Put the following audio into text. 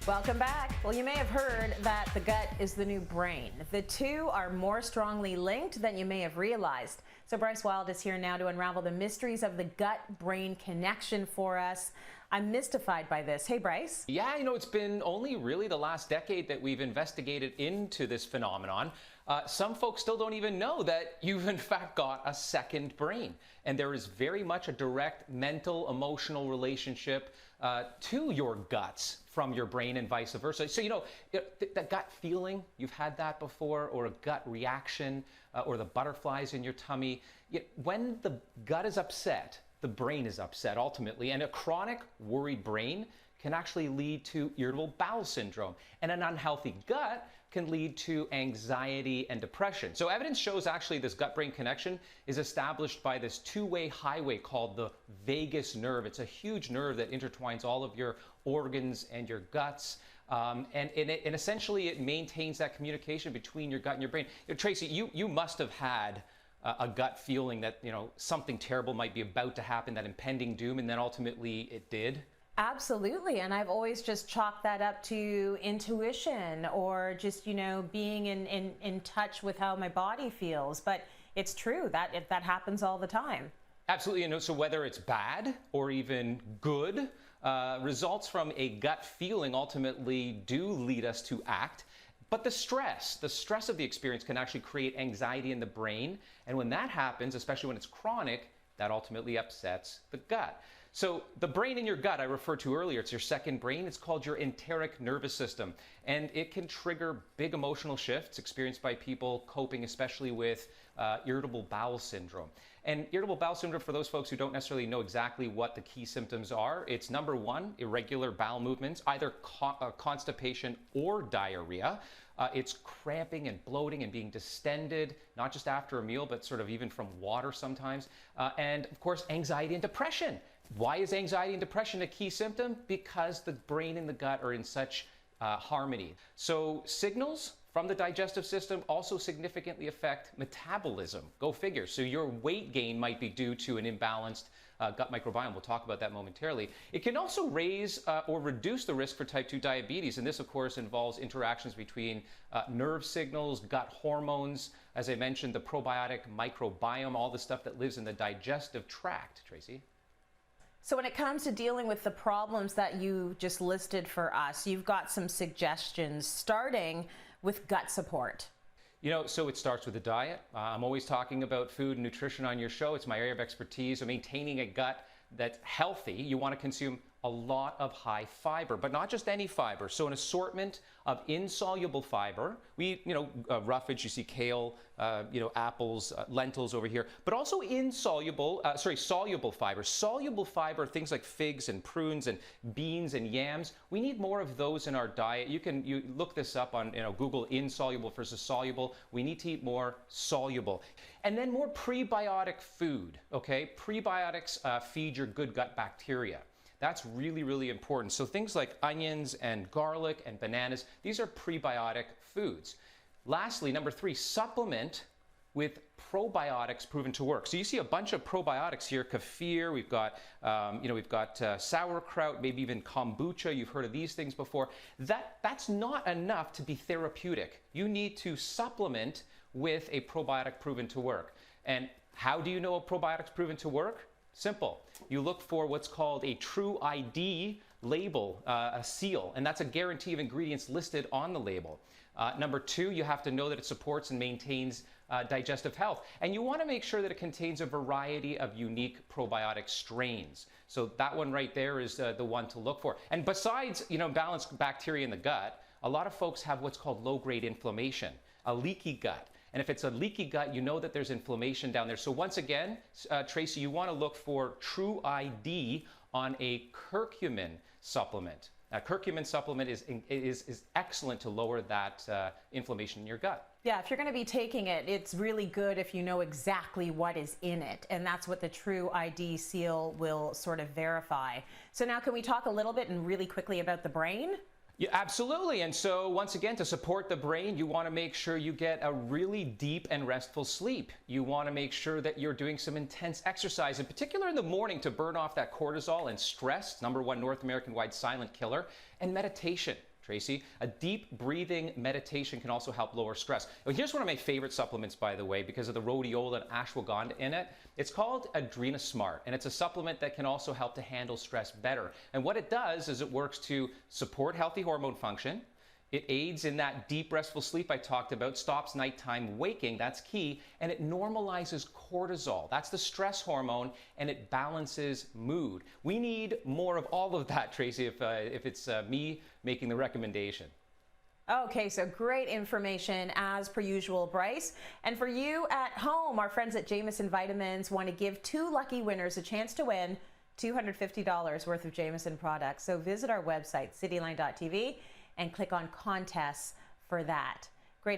Welcome back. Well, you may have heard that the gut is the new brain. The two are more strongly linked than you may have realized. So Bryce Wylde is here now to unravel the mysteries of the gut-brain connection for us. I'm mystified by this. Hey, Bryce. Yeah, it's been only really the last decade that we've investigated into this phenomenon. Some folks still don't even know that you've in fact got a second brain. And there is very much a direct mental, emotional relationship to your guts from your brain and vice versa. So, that gut feeling, you've had that before, or a gut reaction, or the butterflies in your tummy. When the gut is upset, the brain is upset ultimately, and a chronic worried brain can actually lead to irritable bowel syndrome, and an unhealthy gut can lead to anxiety and depression. So evidence shows actually this gut-brain connection is established by this two-way highway called the vagus nerve. It's a huge nerve that intertwines all of your organs and your guts. And essentially it maintains that communication between your gut and your brain. Tracy, you must have had a gut feeling that something terrible might be about to happen, that impending doom, and then ultimately it did. Absolutely, and I've always just chalked that up to intuition or just being in touch with how my body feels. But it's true that that happens all the time. Absolutely, so whether it's bad or even good, results from a gut feeling ultimately do lead us to act. But the stress of the experience can actually create anxiety in the brain. And when that happens, especially when it's chronic, that ultimately upsets the gut. So the brain in your gut I referred to earlier, it's your second brain. It's called your enteric nervous system. And it can trigger big emotional shifts experienced by people coping especially with irritable bowel syndrome. And irritable bowel syndrome, for those folks who don't necessarily know exactly what the key symptoms are, it's number one, irregular bowel movements, either constipation or diarrhea. It's cramping and bloating and being distended, not just after a meal, but sort of even from water sometimes. And of course, anxiety and depression. Why is anxiety and depression a key symptom? Because the brain and the gut are in such harmony. So signals from the digestive system also significantly affect metabolism. Go figure. So your weight gain might be due to an imbalanced gut microbiome. We'll talk about that momentarily. It can also raise or reduce the risk for type 2 diabetes. And this, of course, involves interactions between nerve signals, gut hormones, as I mentioned, the probiotic microbiome, all the stuff that lives in the digestive tract, Tracy. So when it comes to dealing with the problems that you just listed for us, you've got some suggestions, starting with gut support. So it starts with a diet. I'm always talking about food and nutrition on your show. It's my area of expertise. So maintaining a gut that's healthy, you want to consume a lot of high fiber, but not just any fiber. So an assortment of insoluble fiber. We, roughage, you see kale, apples, lentils over here, but also soluble fiber. Soluble fiber, things like figs and prunes and beans and yams. We need more of those in our diet. You look this up on Google, insoluble versus soluble. We need to eat more soluble. And then more prebiotic food, okay? Prebiotics feed your good gut bacteria. That's really, really important. So things like onions and garlic and bananas, these are prebiotic foods. Lastly, number three, supplement with probiotics proven to work. So you see a bunch of probiotics here, kefir, we've got sauerkraut, maybe even kombucha. You've heard of these things before. That's not enough to be therapeutic. You need to supplement with a probiotic proven to work. And how do you know a probiotic's proven to work? Simple. You look for what's called a true ID label, a seal, and that's a guarantee of ingredients listed on the label. Number two, you have to know that it supports and maintains digestive health. And you want to make sure that it contains a variety of unique probiotic strains. So that one right there is the one to look for. And besides, balanced bacteria in the gut, a lot of folks have what's called low-grade inflammation, a leaky gut. And if it's a leaky gut, you know that there's inflammation down there. So once again, Tracy, you want to look for true ID on a curcumin supplement. Now, curcumin supplement is excellent to lower that inflammation in your gut. Yeah, if you're going to be taking it, it's really good if you know exactly what is in it. And that's what the True ID seal will sort of verify. So now can we talk a little bit and really quickly about the brain? Yeah, absolutely. And so once again, to support the brain, you want to make sure you get a really deep and restful sleep. You want to make sure that you're doing some intense exercise, in particular in the morning, to burn off that cortisol and stress, #1 North American-wide silent killer, and meditation. Tracy. A deep breathing meditation can also help lower stress. Now, here's one of my favorite supplements, by the way, because of the rhodiola and ashwagandha in it. It's called Adrena Smart, and it's a supplement that can also help to handle stress better. And what it does is it works to support healthy hormone function. It aids in that deep, restful sleep I talked about, stops nighttime waking, that's key, and it normalizes cortisol. That's the stress hormone, and it balances mood. We need more of all of that, Tracy, if it's me making the recommendation. Okay, so great information as per usual, Bryce. And for you at home, our friends at Jamieson Vitamins want to give 2 lucky winners a chance to win $250 worth of Jamieson products. So visit our website, cityline.tv, and click on contests for that.